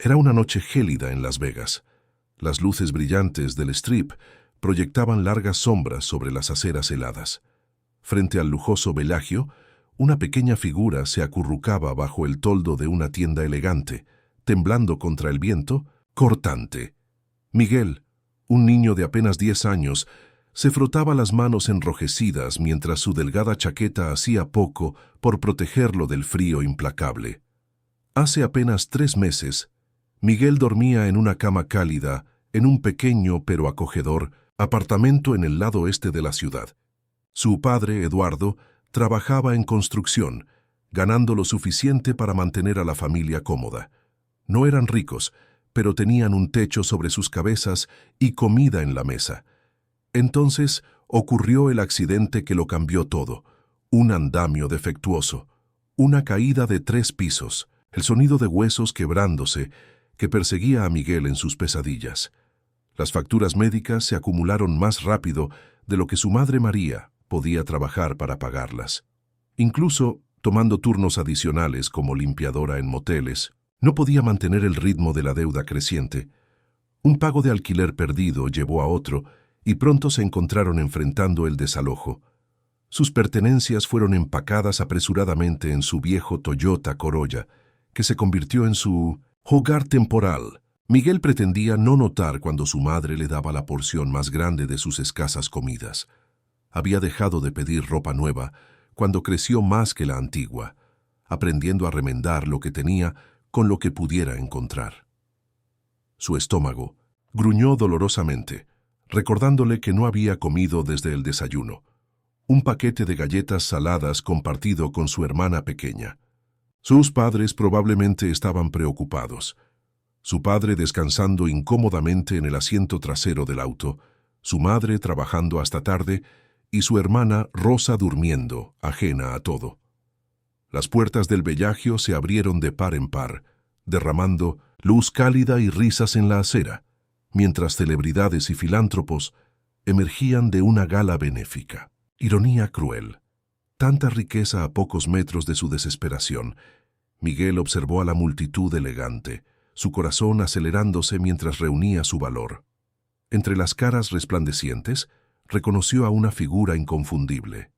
Era una noche gélida en Las Vegas. Las luces brillantes del Strip proyectaban largas sombras sobre las aceras heladas. Frente al lujoso Bellagio, una pequeña figura se acurrucaba bajo el toldo de una tienda elegante, temblando contra el viento cortante. Miguel, un niño de apenas 10 años, se frotaba las manos enrojecidas mientras su delgada chaqueta hacía poco por protegerlo del frío implacable. Hace apenas 3 meses, Miguel dormía en una cama cálida en un pequeño pero acogedor apartamento en el lado este de la ciudad. Su padre, Eduardo, trabajaba en construcción, ganando lo suficiente para mantener a la familia cómoda. No eran ricos, pero tenían un techo sobre sus cabezas y comida en la mesa. Entonces ocurrió el accidente que lo cambió todo: un andamio defectuoso, una caída de 3 pisos, el sonido de huesos quebrándose que perseguía a Miguel en sus pesadillas. Las facturas médicas se acumularon más rápido de lo que su madre María podía trabajar para pagarlas. Incluso, tomando turnos adicionales como limpiadora en moteles, no podía mantener el ritmo de la deuda creciente. Un pago de alquiler perdido llevó a otro y pronto se encontraron enfrentando el desalojo. Sus pertenencias fueron empacadas apresuradamente en su viejo Toyota Corolla, que se convirtió en su hogar temporal. Miguel pretendía no notar cuando su madre le daba la porción más grande de sus escasas comidas. Había dejado de pedir ropa nueva cuando creció más que la antigua, aprendiendo a remendar lo que tenía con lo que pudiera encontrar. Su estómago gruñó dolorosamente, recordándole que no había comido desde el desayuno. Un paquete de galletas saladas compartido con su hermana pequeña. Sus padres probablemente estaban preocupados. Su padre descansando incómodamente en el asiento trasero del auto, su madre trabajando hasta tarde y su hermana Rosa durmiendo, ajena a todo. Las puertas del Bellagio se abrieron de par en par, derramando luz cálida y risas en la acera, mientras celebridades y filántropos emergían de una gala benéfica. Ironía cruel. Tanta riqueza a pocos metros de su desesperación. Miguel observó a la multitud elegante, su corazón acelerándose mientras reunía su valor. Entre las caras resplandecientes, reconoció a una figura inconfundible.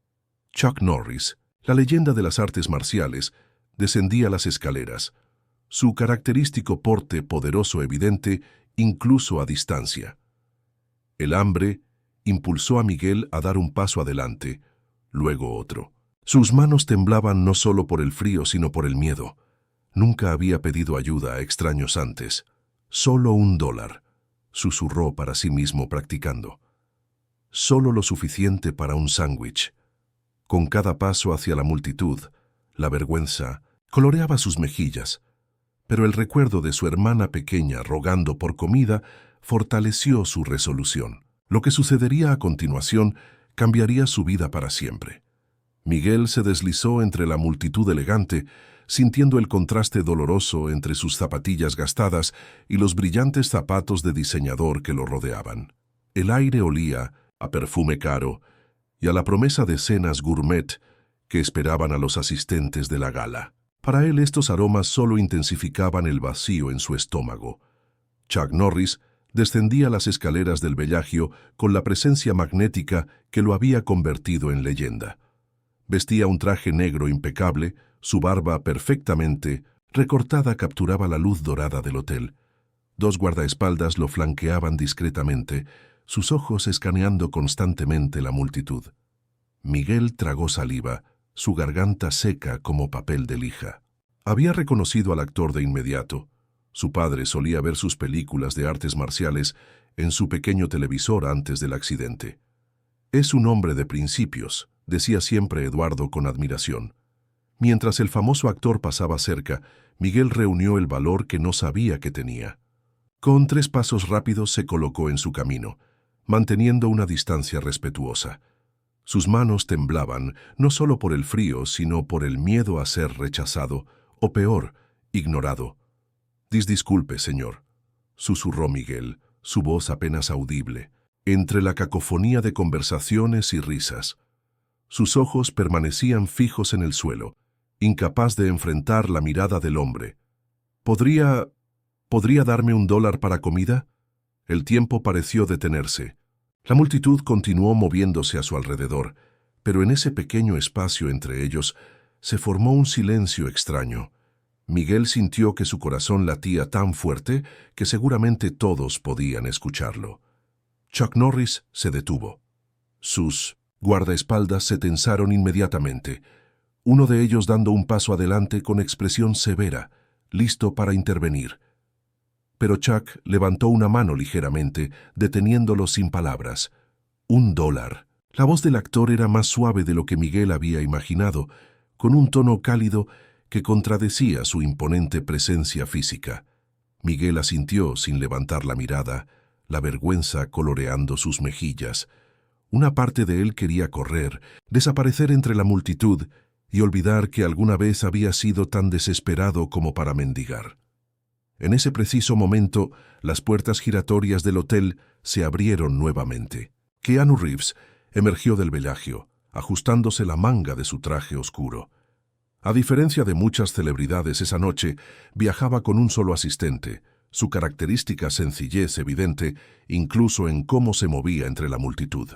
Chuck Norris, la leyenda de las artes marciales, descendía las escaleras, su característico porte poderoso evidente incluso a distancia. El hambre impulsó a Miguel a dar un paso adelante, luego otro. Sus manos temblaban no solo por el frío, sino por el miedo. Nunca había pedido ayuda a extraños antes. «Solo $1», susurró para sí mismo practicando. Solo lo suficiente para un sándwich. Con cada paso hacia la multitud, la vergüenza coloreaba sus mejillas, pero el recuerdo de su hermana pequeña rogando por comida fortaleció su resolución. Lo que sucedería a continuación cambiaría su vida para siempre. Miguel se deslizó entre la multitud elegante, sintiendo el contraste doloroso entre sus zapatillas gastadas y los brillantes zapatos de diseñador que lo rodeaban. El aire olía a perfume caro y a la promesa de cenas gourmet que esperaban a los asistentes de la gala. Para él estos aromas solo intensificaban el vacío en su estómago. Chuck Norris descendía las escaleras del Bellagio con la presencia magnética que lo había convertido en leyenda. Vestía un traje negro impecable, su barba perfectamente recortada capturaba la luz dorada del hotel. 2 guardaespaldas lo flanqueaban discretamente, sus ojos escaneando constantemente la multitud. Miguel tragó saliva, su garganta seca como papel de lija. Había reconocido al actor de inmediato. Su padre solía ver sus películas de artes marciales en su pequeño televisor antes del accidente. «Es un hombre de principios», decía siempre Eduardo con admiración. Mientras el famoso actor pasaba cerca, Miguel reunió el valor que no sabía que tenía. Con 3 pasos rápidos se colocó en su camino, manteniendo una distancia respetuosa. Sus manos temblaban, no solo por el frío, sino por el miedo a ser rechazado, o peor, ignorado. «Disculpe, señor», susurró Miguel, su voz apenas audible, entre la cacofonía de conversaciones y risas. Sus ojos permanecían fijos en el suelo, incapaz de enfrentar la mirada del hombre. «¿Podría...?» ¿Podría darme $1 para comida? El tiempo pareció detenerse. La multitud continuó moviéndose a su alrededor, pero en ese pequeño espacio entre ellos se formó un silencio extraño. Miguel sintió que su corazón latía tan fuerte que seguramente todos podían escucharlo. Chuck Norris se detuvo. Sus guardaespaldas se tensaron inmediatamente, uno de ellos dando un paso adelante con expresión severa, listo para intervenir. Pero Chuck levantó una mano ligeramente, deteniéndolo sin palabras. $1. La voz del actor era más suave de lo que Miguel había imaginado, con un tono cálido que contradecía su imponente presencia física. Miguel asintió sin levantar la mirada, la vergüenza coloreando sus mejillas. Una parte de él quería correr, desaparecer entre la multitud y olvidar que alguna vez había sido tan desesperado como para mendigar. En ese preciso momento, las puertas giratorias del hotel se abrieron nuevamente. Keanu Reeves emergió del velagio, ajustándose la manga de su traje oscuro. A diferencia de muchas celebridades esa noche, viajaba con un solo asistente, su característica sencillez evidente incluso en cómo se movía entre la multitud.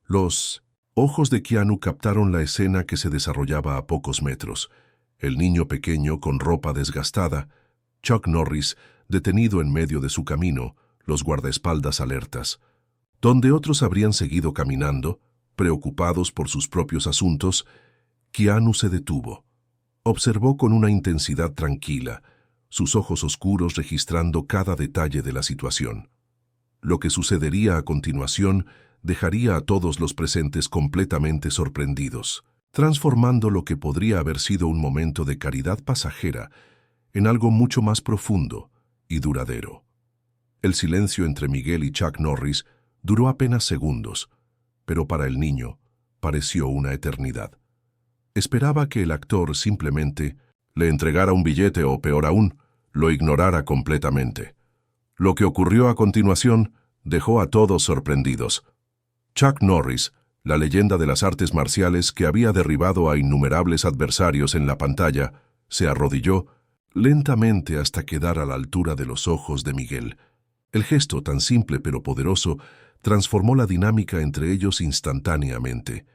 Los ojos de Keanu captaron la escena que se desarrollaba a pocos metros. El niño pequeño con ropa desgastada, Chuck Norris detenido en medio de su camino, los guardaespaldas alertas. Donde otros habrían seguido caminando, preocupados por sus propios asuntos, Keanu se detuvo. Observó con una intensidad tranquila, sus ojos oscuros registrando cada detalle de la situación. Lo que sucedería a continuación dejaría a todos los presentes completamente sorprendidos, transformando lo que podría haber sido un momento de caridad pasajera en algo mucho más profundo y duradero. El silencio entre Miguel y Chuck Norris duró apenas segundos, pero para el niño pareció una eternidad. Esperaba que el actor simplemente le entregara un billete o, peor aún, lo ignorara completamente. Lo que ocurrió a continuación dejó a todos sorprendidos. Chuck Norris, la leyenda de las artes marciales que había derribado a innumerables adversarios en la pantalla, se arrodilló lentamente hasta quedar a la altura de los ojos de Miguel. El gesto, tan simple pero poderoso, transformó la dinámica entre ellos instantáneamente.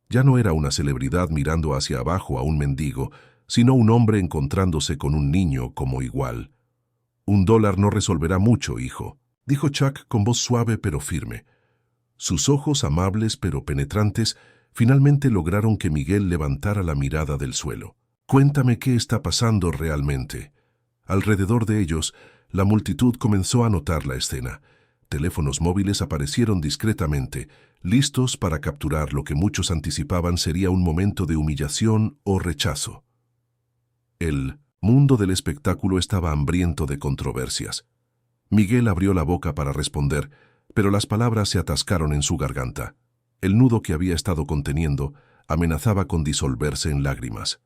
Ya no era una celebridad mirando hacia abajo a un mendigo, sino un hombre encontrándose con un niño como igual. $1 no resolverá mucho, hijo, dijo Chuck con voz suave pero firme. Sus ojos amables pero penetrantes finalmente lograron que Miguel levantara la mirada del suelo. Cuéntame qué está pasando realmente. Alrededor de ellos, la multitud comenzó a notar la escena. Teléfonos móviles aparecieron discretamente, listos para capturar lo que muchos anticipaban sería un momento de humillación o rechazo. El mundo del espectáculo estaba hambriento de controversias. Miguel abrió la boca para responder, pero las palabras se atascaron en su garganta. El nudo que había estado conteniendo amenazaba con disolverse en lágrimas.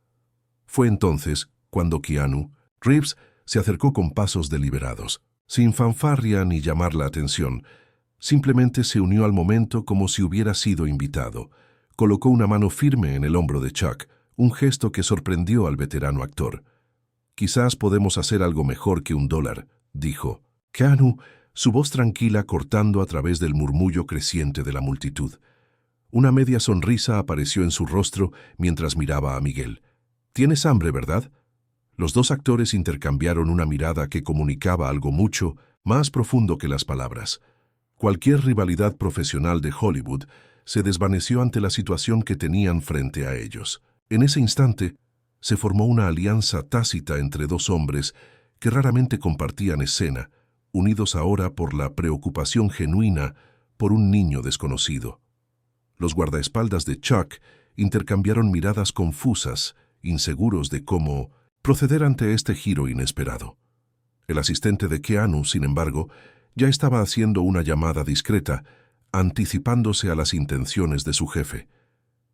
Fue entonces cuando Keanu Reeves se acercó con pasos deliberados, sin fanfarria ni llamar la atención. Simplemente se unió al momento como si hubiera sido invitado. Colocó una mano firme en el hombro de Chuck, un gesto que sorprendió al veterano actor. «Quizás podemos hacer algo mejor que $1», dijo. Keanu, su voz tranquila cortando a través del murmullo creciente de la multitud. Una media sonrisa apareció en su rostro mientras miraba a Miguel. «¿Tienes hambre, verdad?» Los dos actores intercambiaron una mirada que comunicaba algo mucho más profundo que las palabras. Cualquier rivalidad profesional de Hollywood se desvaneció ante la situación que tenían frente a ellos. En ese instante, se formó una alianza tácita entre dos hombres que raramente compartían escena, unidos ahora por la preocupación genuina por un niño desconocido. Los guardaespaldas de Chuck intercambiaron miradas confusas, inseguros de cómo proceder ante este giro inesperado. El asistente de Keanu, sin embargo, ya estaba haciendo una llamada discreta, anticipándose a las intenciones de su jefe.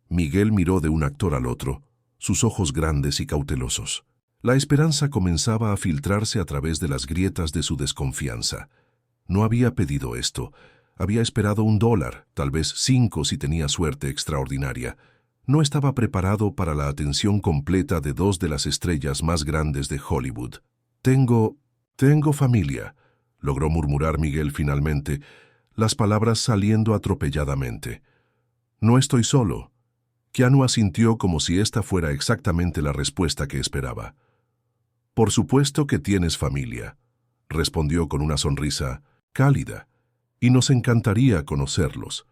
Miguel miró de un actor al otro, sus ojos grandes y cautelosos. La esperanza comenzaba a filtrarse a través de las grietas de su desconfianza. No había pedido esto. Había esperado $1, tal vez 5 si tenía suerte extraordinaria. No estaba preparado para la atención completa de dos de las estrellas más grandes de Hollywood. «Tengo Tengo familia, logró murmurar Miguel finalmente, las palabras saliendo atropelladamente. No estoy solo. Keanu asintió como si esta fuera exactamente la respuesta que esperaba. Por supuesto que tienes familia, respondió con una sonrisa cálida, y nos encantaría conocerlos.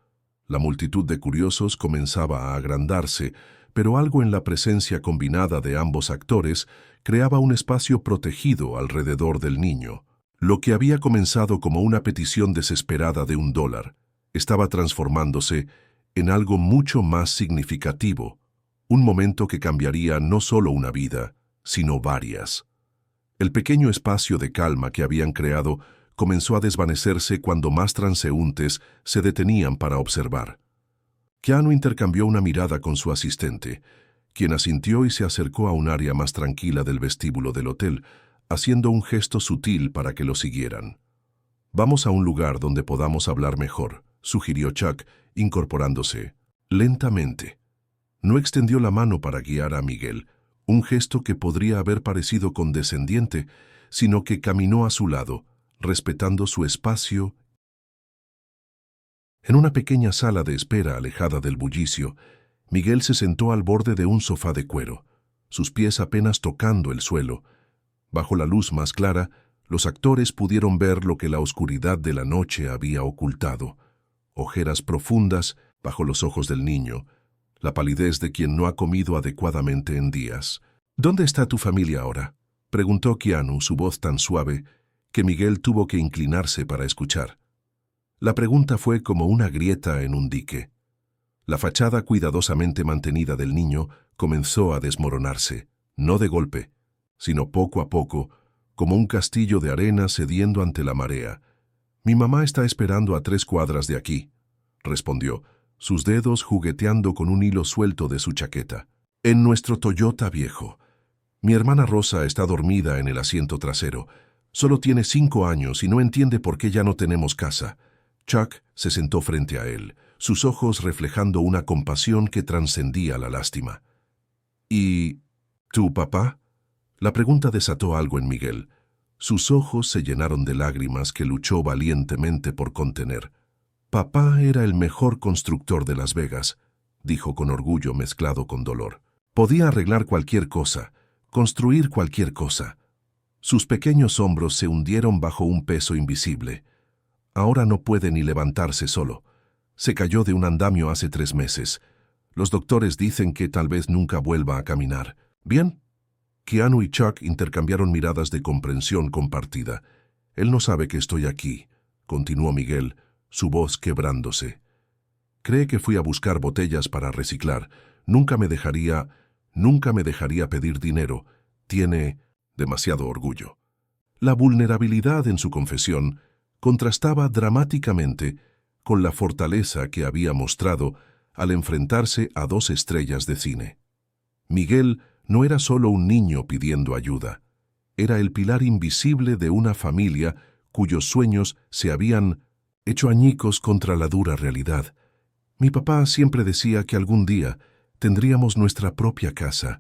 La multitud de curiosos comenzaba a agrandarse, pero algo en la presencia combinada de ambos actores creaba un espacio protegido alrededor del niño. Lo que había comenzado como una petición desesperada de $1 estaba transformándose en algo mucho más significativo, un momento que cambiaría no solo una vida, sino varias. El pequeño espacio de calma que habían creado comenzó a desvanecerse cuando más transeúntes se detenían para observar. Keanu intercambió una mirada con su asistente, quien asintió y se acercó a un área más tranquila del vestíbulo del hotel, haciendo un gesto sutil para que lo siguieran. «Vamos a un lugar donde podamos hablar mejor», sugirió Chuck, incorporándose lentamente. No extendió la mano para guiar a Miguel, un gesto que podría haber parecido condescendiente, sino que caminó a su lado, respetando su espacio. En una pequeña sala de espera alejada del bullicio, Miguel se sentó al borde de un sofá de cuero, sus pies apenas tocando el suelo. Bajo la luz más clara, los actores pudieron ver lo que la oscuridad de la noche había ocultado: ojeras profundas bajo los ojos del niño, la palidez de quien no ha comido adecuadamente en días. «¿Dónde está tu familia ahora?», preguntó Keanu, su voz tan suave que Miguel tuvo que inclinarse para escuchar. La pregunta fue como una grieta en un dique. La fachada cuidadosamente mantenida del niño comenzó a desmoronarse, no de golpe, sino poco a poco, como un castillo de arena cediendo ante la marea. «Mi mamá está esperando a 3 cuadras de aquí», respondió, sus dedos jugueteando con un hilo suelto de su chaqueta. «En nuestro Toyota viejo. Mi hermana Rosa está dormida en el asiento trasero. Solo tiene 5 años y no entiende por qué ya no tenemos casa». Chuck se sentó frente a él, sus ojos reflejando una compasión que trascendía la lástima. «¿Y tu papá?». La pregunta desató algo en Miguel. Sus ojos se llenaron de lágrimas que luchó valientemente por contener. «Papá era el mejor constructor de Las Vegas», dijo con orgullo mezclado con dolor. «Podía arreglar cualquier cosa, construir cualquier cosa». Sus pequeños hombros se hundieron bajo un peso invisible. Ahora no puede ni levantarse solo. Se cayó de un andamio hace 3 meses. Los doctores dicen que tal vez nunca vuelva a caminar. «¿Bien?». Keanu y Chuck intercambiaron miradas de comprensión compartida. «Él no sabe que estoy aquí», continuó Miguel, su voz quebrándose. «Cree que fui a buscar botellas para reciclar. Nunca me dejaría pedir dinero. Tiene demasiado orgullo». La vulnerabilidad en su confesión contrastaba dramáticamente con la fortaleza que había mostrado al enfrentarse a 2 estrellas de cine. Miguel no era solo un niño pidiendo ayuda, era el pilar invisible de una familia cuyos sueños se habían hecho añicos contra la dura realidad. «Mi papá siempre decía que algún día tendríamos nuestra propia casa»,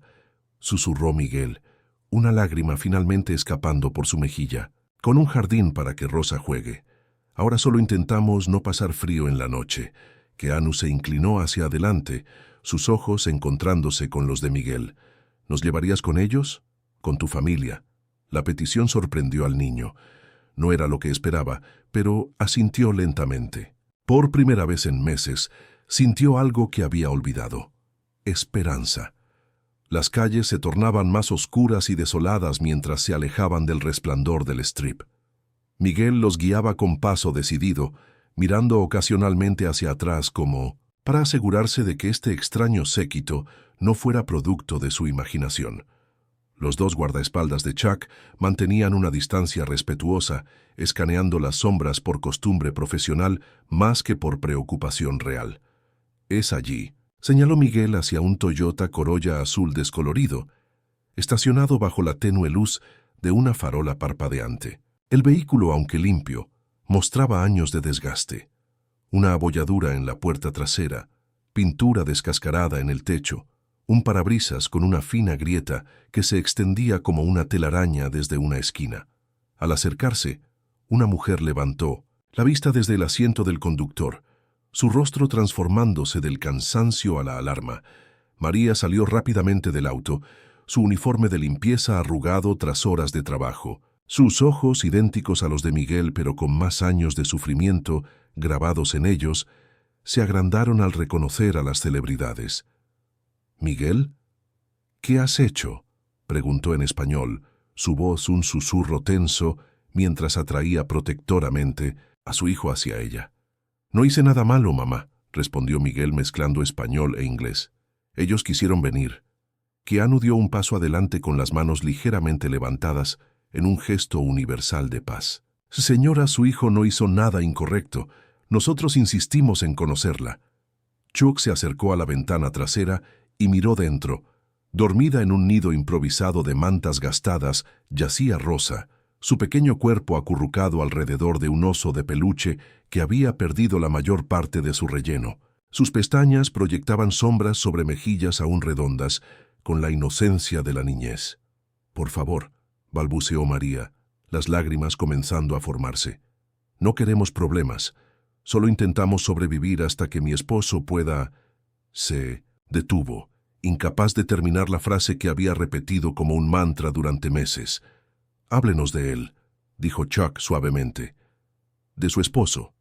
susurró Miguel, una lágrima finalmente escapando por su mejilla. «Con un jardín para que Rosa juegue. Ahora solo intentamos no pasar frío en la noche». Keanu se inclinó hacia adelante, sus ojos encontrándose con los de Miguel. «¿Nos llevarías con ellos? Con tu familia». La petición sorprendió al niño. No era lo que esperaba, pero asintió lentamente. Por primera vez en meses, sintió algo que había olvidado: esperanza. Las calles se tornaban más oscuras y desoladas mientras se alejaban del resplandor del Strip. Miguel los guiaba con paso decidido, mirando ocasionalmente hacia atrás como para asegurarse de que este extraño séquito no fuera producto de su imaginación. Los 2 guardaespaldas de Chuck mantenían una distancia respetuosa, escaneando las sombras por costumbre profesional más que por preocupación real. «Es allí», señaló Miguel hacia un Toyota Corolla azul descolorido, estacionado bajo la tenue luz de una farola parpadeante. El vehículo, aunque limpio, mostraba años de desgaste. Una abolladura en la puerta trasera, pintura descascarada en el techo, un parabrisas con una fina grieta que se extendía como una telaraña desde una esquina. Al acercarse, una mujer levantó la vista desde el asiento del conductor, su rostro transformándose del cansancio a la alarma. María salió rápidamente del auto, su uniforme de limpieza arrugado tras horas de trabajo, sus ojos idénticos a los de Miguel pero con más años de sufrimiento grabados en ellos, se agrandaron al reconocer a las celebridades. «¿Miguel? ¿Qué has hecho?», preguntó en español, su voz un susurro tenso mientras atraía protectoramente a su hijo hacia ella. «No hice nada malo, mamá», respondió Miguel mezclando español e inglés. «Ellos quisieron venir». Keanu dio un paso adelante con las manos ligeramente levantadas en un gesto universal de paz. «Señora, su hijo no hizo nada incorrecto. Nosotros insistimos en conocerla». Chuck se acercó a la ventana trasera y miró dentro. Dormida en un nido improvisado de mantas gastadas, yacía Rosa, su pequeño cuerpo acurrucado alrededor de un oso de peluche que había perdido la mayor parte de su relleno. Sus pestañas proyectaban sombras sobre mejillas aún redondas, con la inocencia de la niñez. «Por favor», balbuceó María, las lágrimas comenzando a formarse. «No queremos problemas. Solo intentamos sobrevivir hasta que mi esposo pueda...». Se detuvo, incapaz de terminar la frase que había repetido como un mantra durante meses. «Háblenos de él», dijo Chuck suavemente. «De su esposo».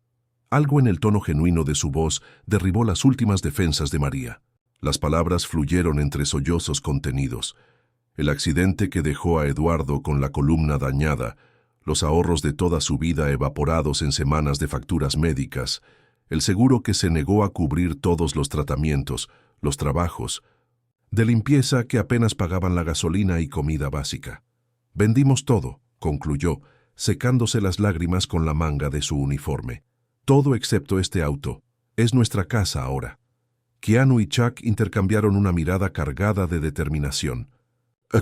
Algo en el tono genuino de su voz derribó las últimas defensas de María. Las palabras fluyeron entre sollozos contenidos. El accidente que dejó a Eduardo con la columna dañada, los ahorros de toda su vida evaporados en semanas de facturas médicas, el seguro que se negó a cubrir todos los tratamientos, los trabajos de limpieza que apenas pagaban la gasolina y comida básica. «Vendimos todo», concluyó, secándose las lágrimas con la manga de su uniforme. «Todo excepto este auto. Es nuestra casa ahora». Keanu y Chuck intercambiaron una mirada cargada de determinación.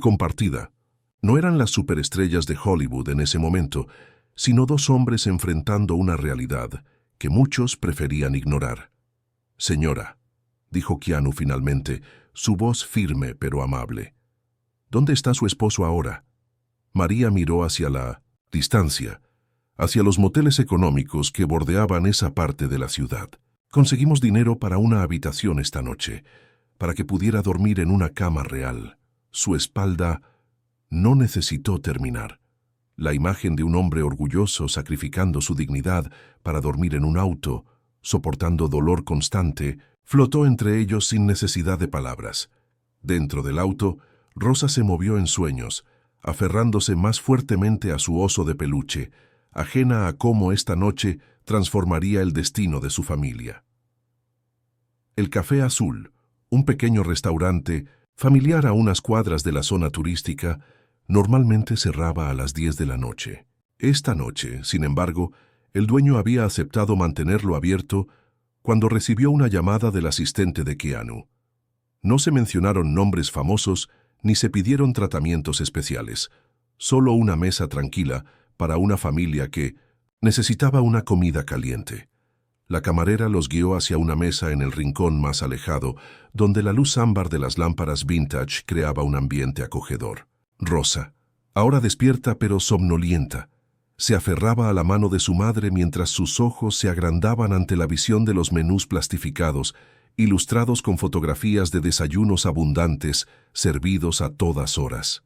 Compartida. No eran las superestrellas de Hollywood en ese momento, sino dos hombres enfrentando una realidad que muchos preferían ignorar. «Señora», dijo Keanu finalmente, su voz firme pero amable. «¿Dónde está su esposo ahora?». María miró hacia la distancia, hacia los moteles económicos que bordeaban esa parte de la ciudad. «Conseguimos dinero para una habitación esta noche, para que pudiera dormir en una cama real». Su espalda no necesitó terminar. La imagen de un hombre orgulloso sacrificando su dignidad para dormir en un auto, soportando dolor constante, flotó entre ellos sin necesidad de palabras. Dentro del auto, Rosa se movió en sueños, aferrándose más fuertemente a su oso de peluche, ajena a cómo esta noche transformaría el destino de su familia. El Café Azul, un pequeño restaurante familiar a unas cuadras de la zona turística, normalmente cerraba a las 10 de la noche. Esta noche, sin embargo, el dueño había aceptado mantenerlo abierto cuando recibió una llamada del asistente de Keanu. No se mencionaron nombres famosos ni se pidieron tratamientos especiales, solo una mesa tranquila para una familia que necesitaba una comida caliente. La camarera los guió hacia una mesa en el rincón más alejado, donde la luz ámbar de las lámparas vintage creaba un ambiente acogedor. Rosa, ahora despierta pero somnolienta, se aferraba a la mano de su madre mientras sus ojos se agrandaban ante la visión de los menús plastificados, ilustrados con fotografías de desayunos abundantes, servidos a todas horas.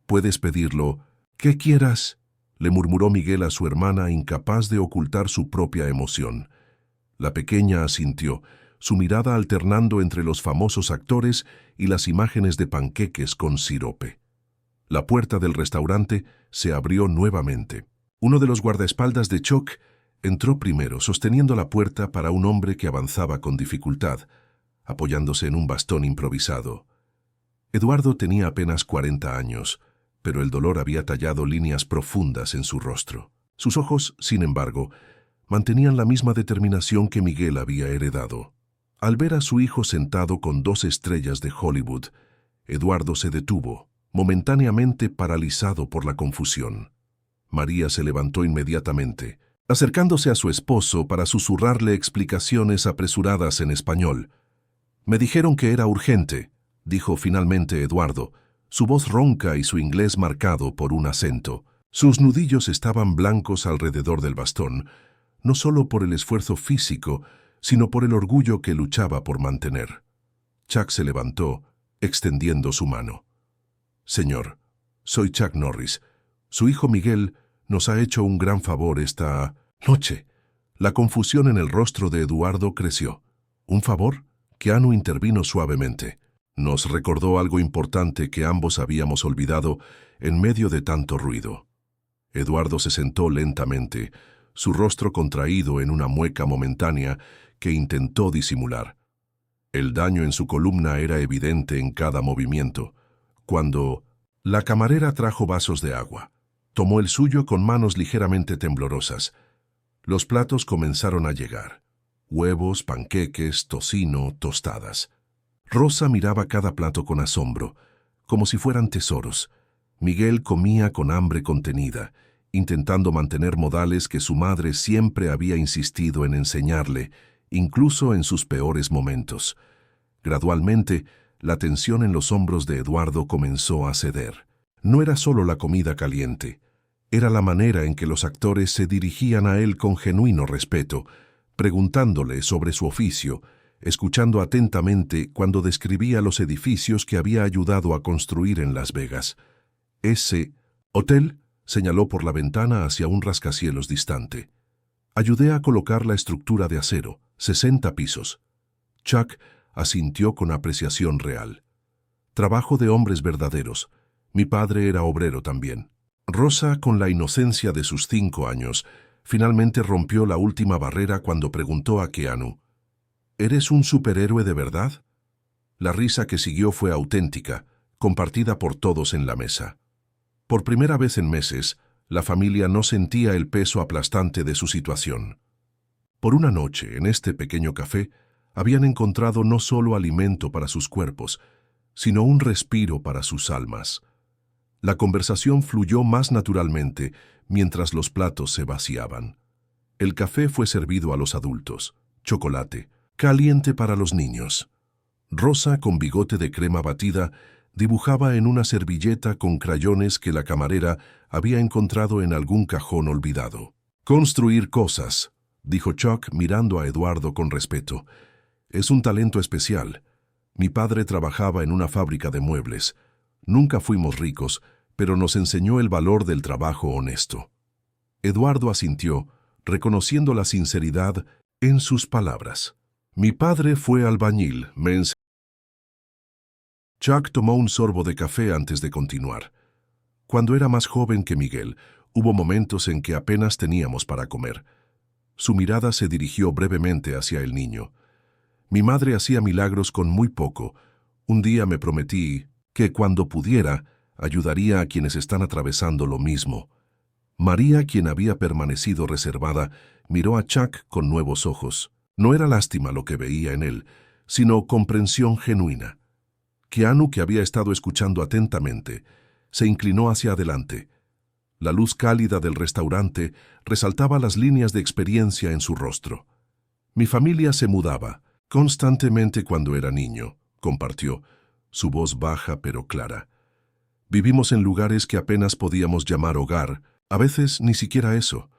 «Puedes pedirlo que quieras», le murmuró Miguel a su hermana, incapaz de ocultar su propia emoción. La pequeña asintió, su mirada alternando entre los famosos actores y las imágenes de panqueques con sirope. La puerta del restaurante se abrió nuevamente. Uno de los guardaespaldas de Chuck entró primero, sosteniendo la puerta para un hombre que avanzaba con dificultad, apoyándose en un bastón improvisado. Eduardo tenía apenas 40 años, pero el dolor había tallado líneas profundas en su rostro. Sus ojos, sin embargo, mantenían la misma determinación que Miguel había heredado. Al ver a su hijo sentado con 2 estrellas de Hollywood, Eduardo se detuvo, momentáneamente paralizado por la confusión. María se levantó inmediatamente, acercándose a su esposo para susurrarle explicaciones apresuradas en español. «Me dijeron que era urgente», dijo finalmente Eduardo, su voz ronca y su inglés marcado por un acento. Sus nudillos estaban blancos alrededor del bastón, no solo por el esfuerzo físico, sino por el orgullo que luchaba por mantener. Chuck se levantó, extendiendo su mano. «Señor, soy Chuck Norris. Su hijo Miguel nos ha hecho un gran favor esta noche». La confusión en el rostro de Eduardo creció. ¿Un favor? Keanu intervino suavemente. Nos recordó algo importante que ambos habíamos olvidado en medio de tanto ruido. Eduardo se sentó lentamente, su rostro contraído en una mueca momentánea que intentó disimular. El daño en su columna era evidente en cada movimiento. Cuando la camarera trajo vasos de agua, tomó el suyo con manos ligeramente temblorosas. Los platos comenzaron a llegar. Huevos, panqueques, tocino, tostadas. Rosa miraba cada plato con asombro, como si fueran tesoros. Miguel comía con hambre contenida, intentando mantener modales que su madre siempre había insistido en enseñarle, incluso en sus peores momentos. Gradualmente, la tensión en los hombros de Eduardo comenzó a ceder. No era solo la comida caliente. Era la manera en que los actores se dirigían a él con genuino respeto, preguntándole sobre su oficio, escuchando atentamente cuando describía los edificios que había ayudado a construir en Las Vegas. «Ese hotel», señaló por la ventana hacia un rascacielos distante. «Ayudé a colocar la estructura de acero, 60 pisos». Chuck asintió con apreciación real. «Trabajo de hombres verdaderos. Mi padre era obrero también». Rosa, con la inocencia de sus 5 años, finalmente rompió la última barrera cuando preguntó a Keanu, «¿Eres un superhéroe de verdad?». La risa que siguió fue auténtica, compartida por todos en la mesa. Por primera vez en meses, la familia no sentía el peso aplastante de su situación. Por una noche, en este pequeño café, habían encontrado no solo alimento para sus cuerpos, sino un respiro para sus almas. La conversación fluyó más naturalmente mientras los platos se vaciaban. El café fue servido a los adultos, chocolate, caliente para los niños. Rosa, con bigote de crema batida, dibujaba en una servilleta con crayones que la camarera había encontrado en algún cajón olvidado. «Construir cosas», dijo Chuck mirando a Eduardo con respeto. «Es un talento especial. Mi padre trabajaba en una fábrica de muebles. Nunca fuimos ricos, pero nos enseñó el valor del trabajo honesto». Eduardo asintió, reconociendo la sinceridad en sus palabras. «Mi padre fue albañil, me enseñó». Chuck tomó un sorbo de café antes de continuar. «Cuando era más joven que Miguel, hubo momentos en que apenas teníamos para comer». Su mirada se dirigió brevemente hacia el niño. «Mi madre hacía milagros con muy poco. Un día me prometí que cuando pudiera, ayudaría a quienes están atravesando lo mismo». María, quien había permanecido reservada, miró a Chuck con nuevos ojos. No era lástima lo que veía en él, sino comprensión genuina. Keanu, que había estado escuchando atentamente, se inclinó hacia adelante. La luz cálida del restaurante resaltaba las líneas de experiencia en su rostro. «Mi familia se mudaba constantemente cuando era niño», compartió, su voz baja pero clara. «Vivimos en lugares que apenas podíamos llamar hogar, a veces ni siquiera eso».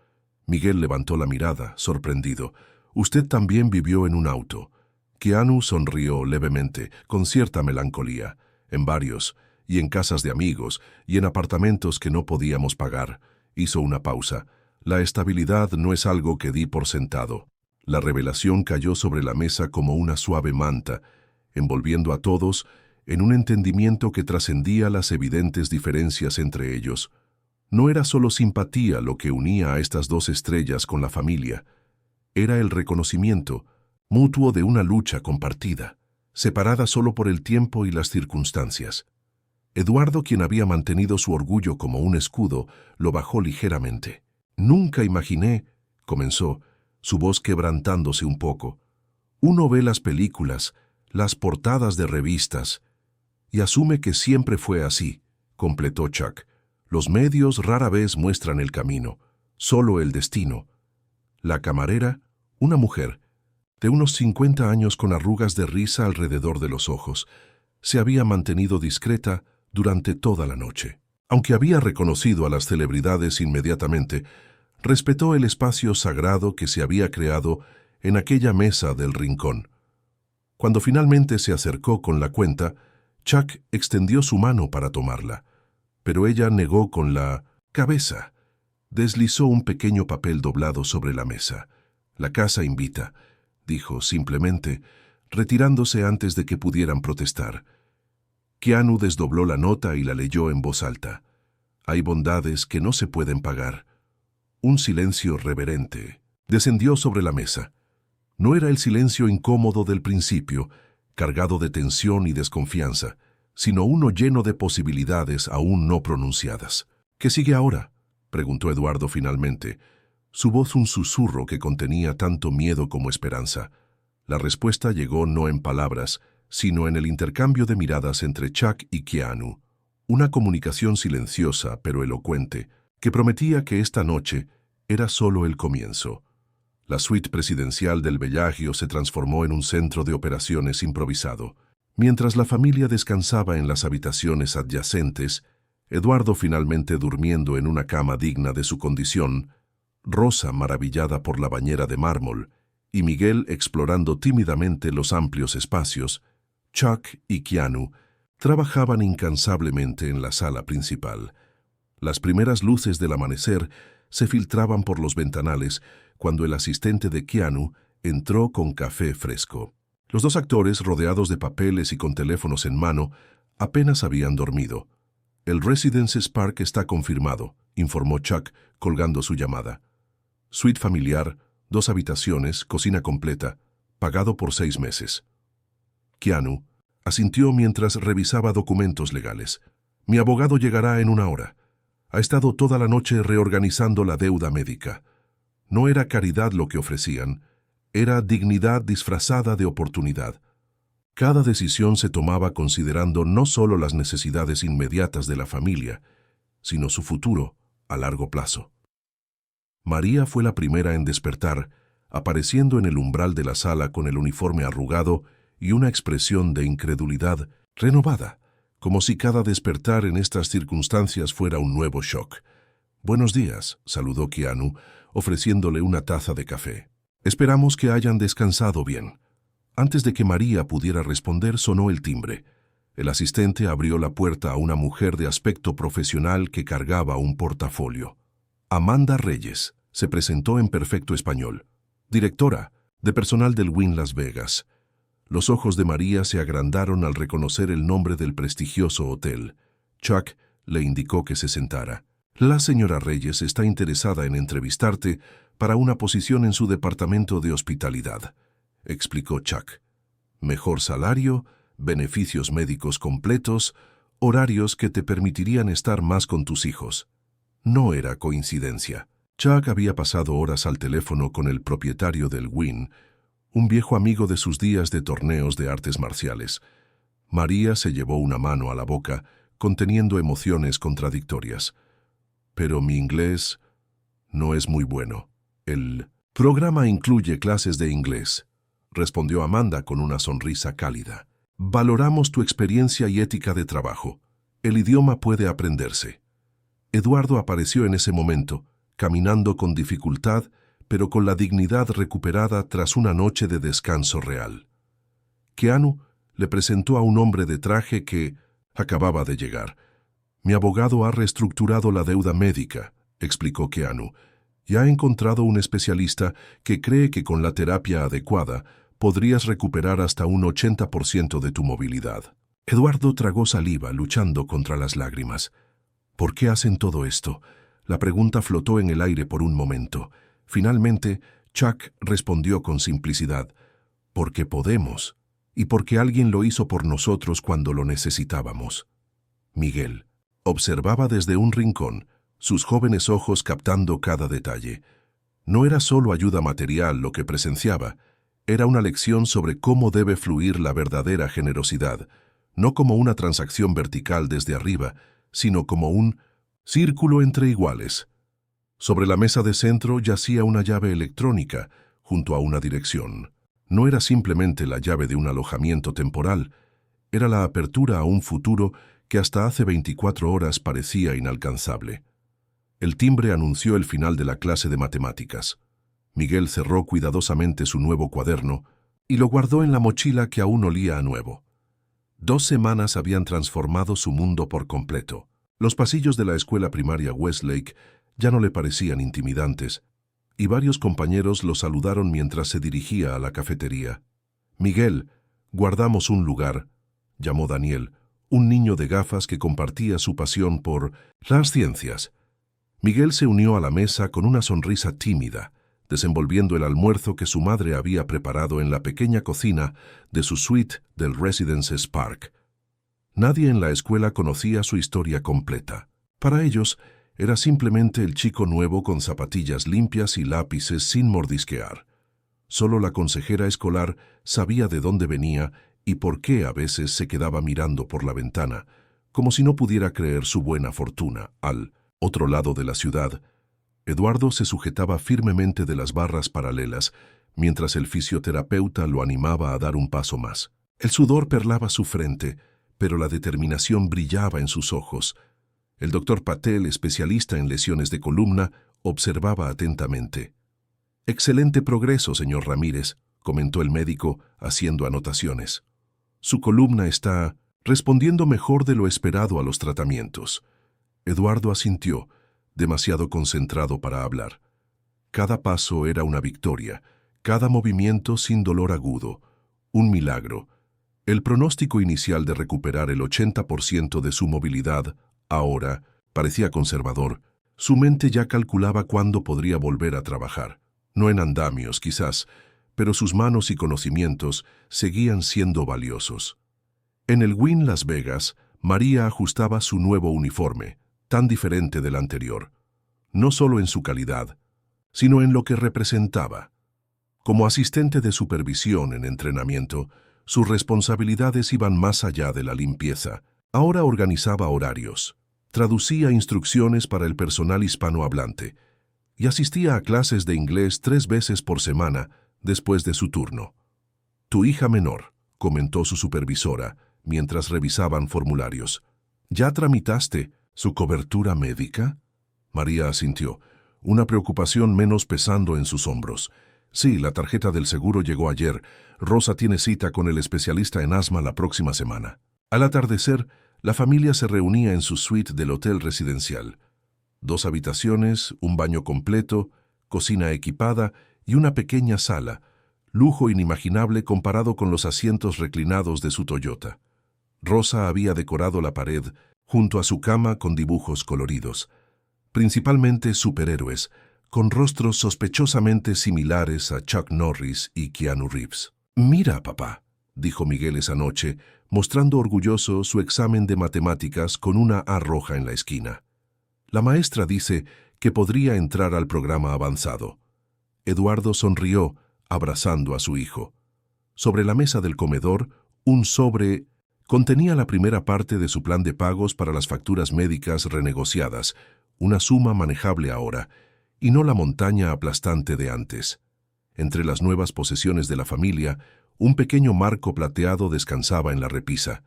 Miguel levantó la mirada, sorprendido. «Usted también vivió en un auto». Keanu sonrió levemente, con cierta melancolía. «En varios, y en casas de amigos, y en apartamentos que no podíamos pagar». Hizo una pausa. «La estabilidad no es algo que di por sentado». La revelación cayó sobre la mesa como una suave manta, envolviendo a todos en un entendimiento que trascendía las evidentes diferencias entre ellos. No era solo simpatía lo que unía a estas dos estrellas con la familia. Era el reconocimiento mutuo de una lucha compartida, separada solo por el tiempo y las circunstancias. Eduardo, quien había mantenido su orgullo como un escudo, lo bajó ligeramente. «Nunca imaginé», comenzó, su voz quebrantándose un poco. «Uno ve las películas, las portadas de revistas, y asume que siempre fue así», completó Chuck. «Los medios rara vez muestran el camino, solo el destino». La camarera, una mujer, de unos 50 años con arrugas de risa alrededor de los ojos, se había mantenido discreta durante toda la noche. Aunque había reconocido a las celebridades inmediatamente, respetó el espacio sagrado que se había creado en aquella mesa del rincón. Cuando finalmente se acercó con la cuenta, Chuck extendió su mano para tomarla, pero ella negó con la cabeza. Deslizó un pequeño papel doblado sobre la mesa. «La casa invita», dijo simplemente, retirándose antes de que pudieran protestar. Keanu desdobló la nota y la leyó en voz alta. «Hay bondades que no se pueden pagar». Un silencio reverente descendió sobre la mesa. No era el silencio incómodo del principio, cargado de tensión y desconfianza, sino uno lleno de posibilidades aún no pronunciadas. «¿Qué sigue ahora?», preguntó Eduardo finalmente, su voz un susurro que contenía tanto miedo como esperanza. La respuesta llegó no en palabras, sino en el intercambio de miradas entre Chuck y Keanu, una comunicación silenciosa pero elocuente, que prometía que esta noche era solo el comienzo. La suite presidencial del Bellagio se transformó en un centro de operaciones improvisado. Mientras la familia descansaba en las habitaciones adyacentes, Eduardo finalmente durmiendo en una cama digna de su condición, Rosa maravillada por la bañera de mármol, y Miguel explorando tímidamente los amplios espacios, Chuck y Keanu trabajaban incansablemente en la sala principal. Las primeras luces del amanecer se filtraban por los ventanales cuando el asistente de Keanu entró con café fresco. Los dos actores, rodeados de papeles y con teléfonos en mano, apenas habían dormido. «El Residence Spark está confirmado», informó Chuck, colgando su llamada. «Suite familiar, 2 habitaciones, cocina completa, pagado por 6 meses». Keanu asintió mientras revisaba documentos legales. «Mi abogado llegará en 1 hora. Ha estado toda la noche reorganizando la deuda médica». No era caridad lo que ofrecían, era dignidad disfrazada de oportunidad. Cada decisión se tomaba considerando no solo las necesidades inmediatas de la familia, sino su futuro a largo plazo. María fue la primera en despertar, apareciendo en el umbral de la sala con el uniforme arrugado y una expresión de incredulidad renovada, como si cada despertar en estas circunstancias fuera un nuevo shock. «Buenos días», saludó Keanu, ofreciéndole una taza de café. «Esperamos que hayan descansado bien». Antes de que María pudiera responder, sonó el timbre. El asistente abrió la puerta a una mujer de aspecto profesional que cargaba un portafolio. Amanda Reyes se presentó en perfecto español. «Directora de personal del Wynn Las Vegas». Los ojos de María se agrandaron al reconocer el nombre del prestigioso hotel. Chuck le indicó que se sentara. «La señora Reyes está interesada en entrevistarte para una posición en su departamento de hospitalidad», explicó Chuck. «Mejor salario, beneficios médicos completos, horarios que te permitirían estar más con tus hijos». No era coincidencia. Chuck había pasado horas al teléfono con el propietario del Wynn, un viejo amigo de sus días de torneos de artes marciales. María se llevó una mano a la boca, conteniendo emociones contradictorias. «Pero mi inglés no es muy bueno». «El programa incluye clases de inglés», respondió Amanda con una sonrisa cálida. «Valoramos tu experiencia y ética de trabajo. El idioma puede aprenderse». Eduardo apareció en ese momento, caminando con dificultad, pero con la dignidad recuperada tras una noche de descanso real. Keanu le presentó a un hombre de traje que acababa de llegar. «Mi abogado ha reestructurado la deuda médica», explicó Keanu, «y ha encontrado un especialista que cree que con la terapia adecuada podrías recuperar hasta un 80% de tu movilidad». Eduardo tragó saliva, luchando contra las lágrimas. «¿Por qué hacen todo esto?». La pregunta flotó en el aire por un momento. Finalmente, Chuck respondió con simplicidad: «Porque podemos, y porque alguien lo hizo por nosotros cuando lo necesitábamos». Miguel observaba desde un rincón, sus jóvenes ojos captando cada detalle. No era solo ayuda material lo que presenciaba, era una lección sobre cómo debe fluir la verdadera generosidad, no como una transacción vertical desde arriba, sino como un círculo entre iguales. Sobre la mesa de centro yacía una llave electrónica, junto a una dirección. No era simplemente la llave de un alojamiento temporal, era la apertura a un futuro que hasta hace 24 horas parecía inalcanzable. El timbre anunció el final de la clase de matemáticas. Miguel cerró cuidadosamente su nuevo cuaderno y lo guardó en la mochila que aún olía a nuevo. 2 semanas habían transformado su mundo por completo. Los pasillos de la escuela primaria Westlake ya no le parecían intimidantes, y varios compañeros lo saludaron mientras se dirigía a la cafetería. «Miguel, guardamos un lugar», llamó Daniel, un niño de gafas que compartía su pasión por las ciencias. Miguel se unió a la mesa con una sonrisa tímida, desenvolviendo el almuerzo que su madre había preparado en la pequeña cocina de su suite del Residences Park. Nadie en la escuela conocía su historia completa. Para ellos, era simplemente el chico nuevo con zapatillas limpias y lápices sin mordisquear. Solo la consejera escolar sabía de dónde venía y por qué a veces se quedaba mirando por la ventana, como si no pudiera creer su buena fortuna. Al otro lado de la ciudad, Eduardo se sujetaba firmemente de las barras paralelas, mientras el fisioterapeuta lo animaba a dar un paso más. El sudor perlaba su frente, pero la determinación brillaba en sus ojos. El doctor Patel, especialista en lesiones de columna, observaba atentamente. «Excelente progreso, señor Ramírez», comentó el médico, haciendo anotaciones. «Su columna está respondiendo mejor de lo esperado a los tratamientos». Eduardo asintió, demasiado concentrado para hablar. Cada paso era una victoria, cada movimiento sin dolor agudo, un milagro. El pronóstico inicial de recuperar el 80% de su movilidad, ahora, parecía conservador. Su mente ya calculaba cuándo podría volver a trabajar. No en andamios, quizás, pero sus manos y conocimientos seguían siendo valiosos. En el Wynn Las Vegas, María ajustaba su nuevo uniforme, tan diferente del anterior, no solo en su calidad, sino en lo que representaba. Como asistente de supervisión en entrenamiento, sus responsabilidades iban más allá de la limpieza. Ahora organizaba horarios, traducía instrucciones para el personal hispanohablante y asistía a clases de inglés 3 veces por semana después de su turno. «Tu hija menor», comentó su supervisora mientras revisaban formularios. «¿Ya tramitaste su cobertura médica?» María asintió, una preocupación menos pesando en sus hombros. «Sí, la tarjeta del seguro llegó ayer. Rosa tiene cita con el especialista en asma la próxima semana». Al atardecer, la familia se reunía en su suite del hotel residencial. 2 habitaciones, un baño completo, cocina equipada y una pequeña sala, lujo inimaginable comparado con los asientos reclinados de su Toyota. Rosa había decorado la pared junto a su cama con dibujos coloridos, principalmente superhéroes, con rostros sospechosamente similares a Chuck Norris y Keanu Reeves. «Mira, papá», dijo Miguel esa noche, mostrando orgulloso su examen de matemáticas con una A roja en la esquina. «La maestra dice que podría entrar al programa avanzado». Eduardo sonrió, abrazando a su hijo. Sobre la mesa del comedor, un sobre contenía la primera parte de su plan de pagos para las facturas médicas renegociadas, una suma manejable ahora, y no la montaña aplastante de antes. Entre las nuevas posesiones de la familia, un pequeño marco plateado descansaba en la repisa.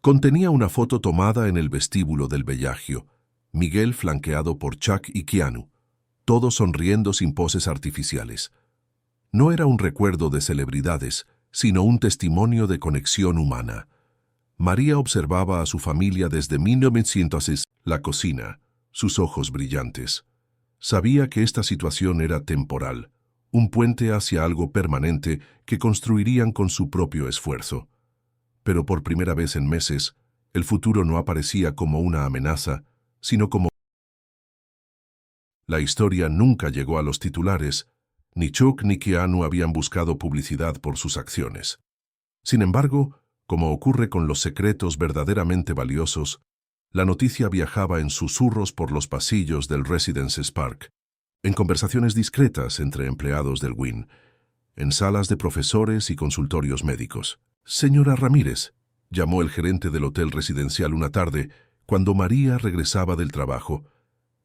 Contenía una foto tomada en el vestíbulo del Bellagio, Miguel flanqueado por Chuck y Keanu, todos sonriendo sin poses artificiales. No era un recuerdo de celebridades, sino un testimonio de conexión humana. María observaba a su familia desde 1900, la cocina, sus ojos brillantes. Sabía que esta situación era temporal, un puente hacia algo permanente que construirían con su propio esfuerzo. Pero por primera vez en meses, el futuro no aparecía como una amenaza, sino como... La historia nunca llegó a los titulares. Ni Chuck ni Keanu habían buscado publicidad por sus acciones. Sin embargo, como ocurre con los secretos verdaderamente valiosos, la noticia viajaba en susurros por los pasillos del Residences Park, en conversaciones discretas entre empleados del Wynn, en salas de profesores y consultorios médicos. «Señora Ramírez», llamó el gerente del hotel residencial una tarde, cuando María regresaba del trabajo.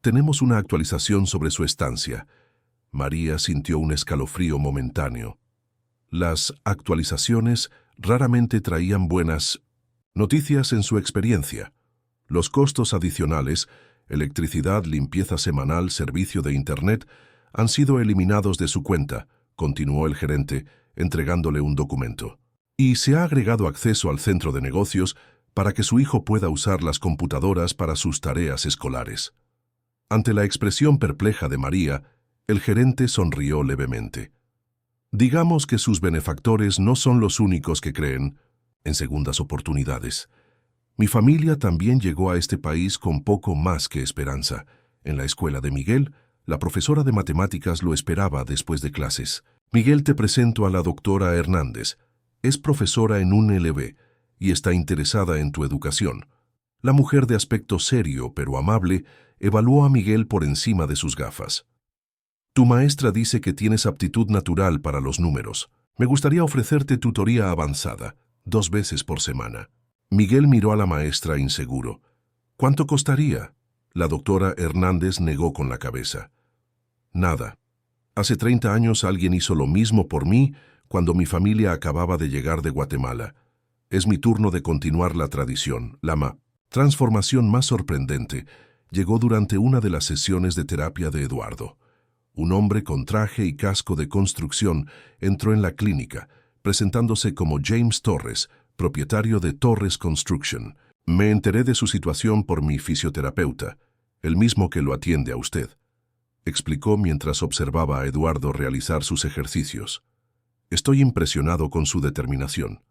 «Tenemos una actualización sobre su estancia». María sintió un escalofrío momentáneo. Las actualizaciones raramente traían buenas Noticias en su experiencia. Los costos adicionales, electricidad, limpieza semanal, servicio de Internet, han sido eliminados de su cuenta, continuó el gerente, entregándole un documento. Y se ha agregado acceso al centro de negocios para que su hijo pueda usar las computadoras para sus tareas escolares. Ante la expresión perpleja de María, el gerente sonrió levemente. Digamos que sus benefactores no son los únicos que creen en segundas oportunidades. Mi familia también llegó a este país con poco más que esperanza. En la escuela de Miguel, la profesora de matemáticas lo esperaba después de clases. Miguel, te presento a la doctora Hernández. Es profesora en un LB y está interesada en tu educación. La mujer de aspecto serio pero amable evaluó a Miguel por encima de sus gafas. Tu maestra dice que tienes aptitud natural para los números. Me gustaría ofrecerte tutoría avanzada, 2 veces por semana. Miguel miró a la maestra inseguro. ¿Cuánto costaría? La doctora Hernández negó con la cabeza. Nada. Hace 30 años alguien hizo lo mismo por mí cuando mi familia acababa de llegar de Guatemala. Es mi turno de continuar la tradición. La transformación más sorprendente llegó durante una de las sesiones de terapia de Eduardo. Un hombre con traje y casco de construcción entró en la clínica, presentándose como James Torres, propietario de Torres Construction. Me enteré de su situación por mi fisioterapeuta, el mismo que lo atiende a usted, explicó mientras observaba a Eduardo realizar sus ejercicios. Estoy impresionado con su determinación.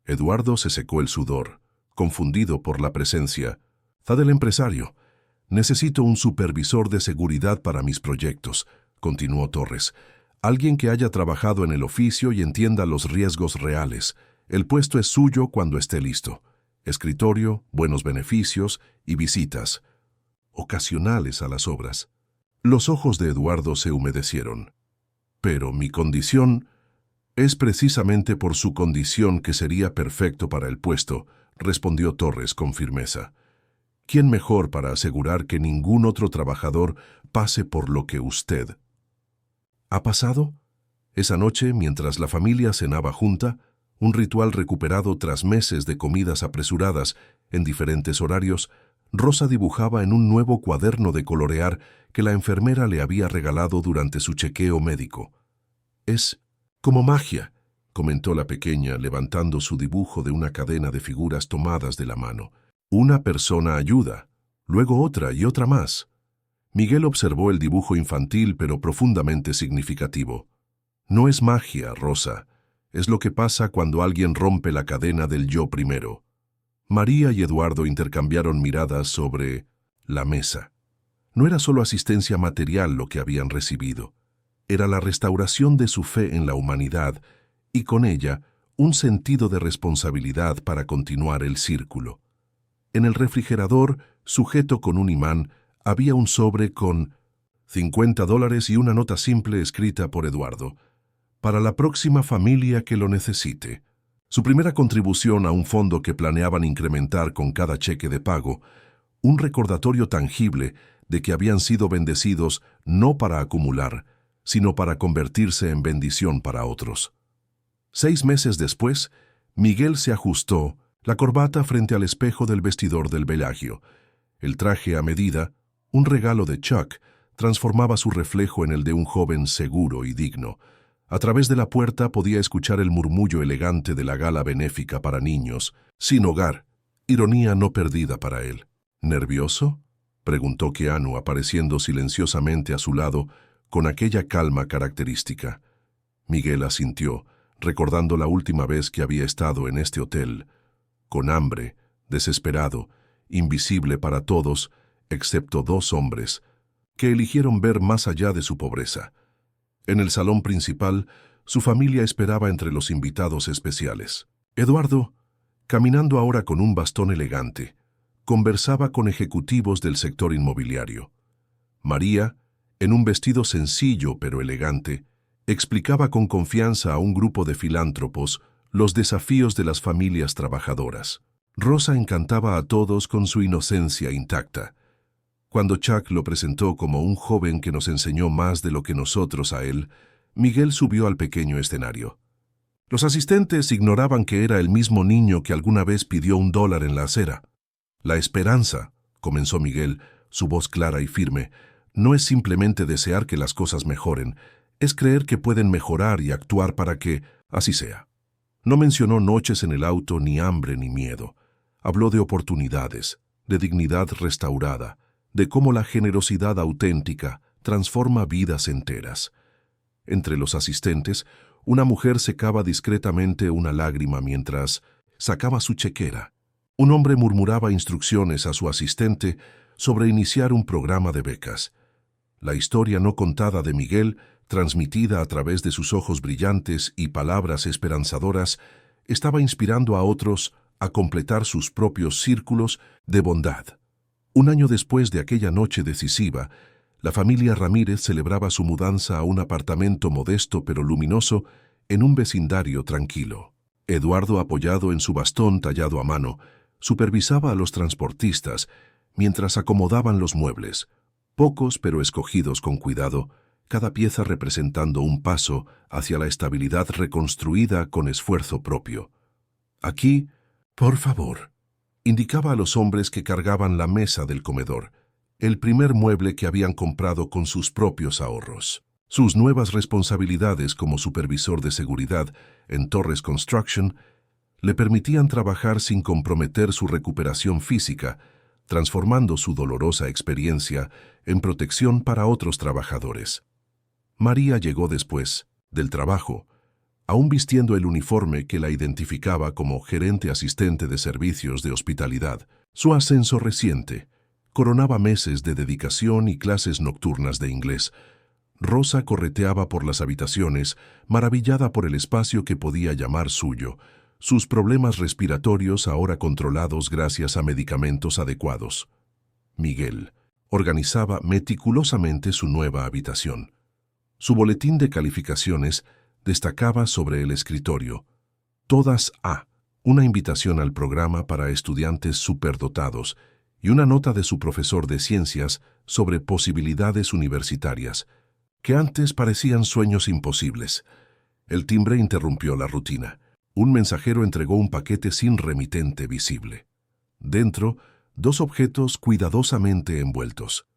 Eduardo se secó el sudor, confundido por la presencia del empresario. Necesito un supervisor de seguridad para mis proyectos, continuó Torres. Alguien que haya trabajado en el oficio y entienda los riesgos reales. El puesto es suyo cuando esté listo. Escritorio, buenos beneficios y visitas ocasionales a las obras. Los ojos de Eduardo se humedecieron. Pero mi condición es precisamente por su condición que sería perfecto para el puesto, respondió Torres con firmeza. ¿Quién mejor para asegurar que ningún otro trabajador pase por lo que usted ha pasado? Esa noche, mientras la familia cenaba junta, un ritual recuperado tras meses de comidas apresuradas en diferentes horarios, Rosa dibujaba en un nuevo cuaderno de colorear que la enfermera le había regalado durante su chequeo médico. Es como magia, comentó la pequeña, levantando su dibujo de una cadena de figuras tomadas de la mano. Una persona ayuda, luego otra y otra más. Miguel observó el dibujo infantil pero profundamente significativo. No es magia, Rosa. Es lo que pasa cuando alguien rompe la cadena del yo primero. María y Eduardo intercambiaron miradas sobre la mesa. No era solo asistencia material lo que habían recibido. Era la restauración de su fe en la humanidad y con ella un sentido de responsabilidad para continuar el círculo. En el refrigerador, sujeto con un imán, había un sobre con $50 y una nota simple escrita por Eduardo. Para la próxima familia que lo necesite. Su primera contribución a un fondo que planeaban incrementar con cada cheque de pago, un recordatorio tangible de que habían sido bendecidos no para acumular, sino para convertirse en bendición para otros. 6 meses después, Miguel se ajustó la corbata frente al espejo del vestidor del Bellagio. El traje a medida, un regalo de Chuck, transformaba su reflejo en el de un joven seguro y digno. A través de la puerta podía escuchar el murmullo elegante de la gala benéfica para niños, sin hogar, ironía no perdida para él. ¿Nervioso?, preguntó Keanu, apareciendo silenciosamente a su lado con aquella calma característica. Miguel asintió, recordando la última vez que había estado en este hotel, con hambre, desesperado, invisible para todos, excepto 2 hombres, que eligieron ver más allá de su pobreza. En el salón principal, su familia esperaba entre los invitados especiales. Eduardo, caminando ahora con un bastón elegante, conversaba con ejecutivos del sector inmobiliario. María, en un vestido sencillo pero elegante, explicaba con confianza a un grupo de filántropos los desafíos de las familias trabajadoras. Rosa encantaba a todos con su inocencia intacta. Cuando Chuck lo presentó como un joven que nos enseñó más de lo que nosotros a él, Miguel subió al pequeño escenario. Los asistentes ignoraban que era el mismo niño que alguna vez pidió $1 en la acera. La esperanza, comenzó Miguel, su voz clara y firme, no es simplemente desear que las cosas mejoren, es creer que pueden mejorar y actuar para que así sea. No mencionó noches en el auto, ni hambre, ni miedo. Habló de oportunidades, de dignidad restaurada, de cómo la generosidad auténtica transforma vidas enteras. Entre los asistentes, una mujer secaba discretamente una lágrima mientras sacaba su chequera. Un hombre murmuraba instrucciones a su asistente sobre iniciar un programa de becas. La historia no contada de Miguel, transmitida a través de sus ojos brillantes y palabras esperanzadoras, estaba inspirando a otros a completar sus propios círculos de bondad. Un año después de aquella noche decisiva, la familia Ramírez celebraba su mudanza a un apartamento modesto pero luminoso en un vecindario tranquilo. Eduardo, apoyado en su bastón tallado a mano, supervisaba a los transportistas mientras acomodaban los muebles, pocos pero escogidos con cuidado, cada pieza representando un paso hacia la estabilidad reconstruida con esfuerzo propio. Aquí, por favor, indicaba a los hombres que cargaban la mesa del comedor, el primer mueble que habían comprado con sus propios ahorros. Sus nuevas responsabilidades como supervisor de seguridad en Torres Construction le permitían trabajar sin comprometer su recuperación física, transformando su dolorosa experiencia en protección para otros trabajadores. María llegó después, del trabajo, aún vistiendo el uniforme que la identificaba como gerente asistente de servicios de hospitalidad. Su ascenso reciente coronaba meses de dedicación y clases nocturnas de inglés. Rosa correteaba por las habitaciones, maravillada por el espacio que podía llamar suyo, sus problemas respiratorios ahora controlados gracias a medicamentos adecuados. Miguel organizaba meticulosamente su nueva habitación. Su boletín de calificaciones destacaba sobre el escritorio. Todas A, una invitación al programa para estudiantes superdotados y una nota de su profesor de ciencias sobre posibilidades universitarias, que antes parecían sueños imposibles. El timbre interrumpió la rutina. Un mensajero entregó un paquete sin remitente visible. Dentro, 2 objetos cuidadosamente envueltos.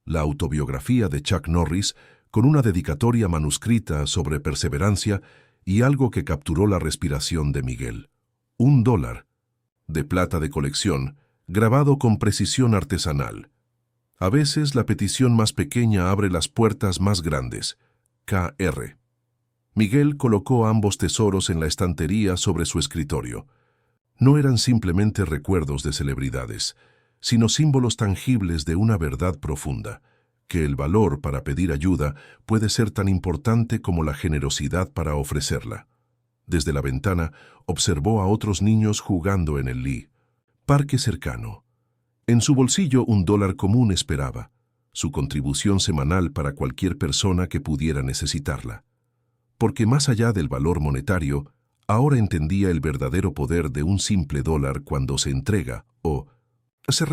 La autobiografía de Chuck Norris, con una dedicatoria manuscrita sobre perseverancia y algo que capturó la respiración de Miguel. $1, de plata de colección, grabado con precisión artesanal. A veces la petición más pequeña abre las puertas más grandes. K.R. Miguel colocó ambos tesoros en la estantería sobre su escritorio. No eran simplemente recuerdos de celebridades, sino símbolos tangibles de una verdad profunda, que el valor para pedir ayuda puede ser tan importante como la generosidad para ofrecerla. Desde la ventana observó a otros niños jugando en el Lee Parque cercano. En su bolsillo $1 común esperaba, su contribución semanal para cualquier persona que pudiera necesitarla. Porque más allá del valor monetario, ahora entendía el verdadero poder de un simple dólar cuando se entrega o se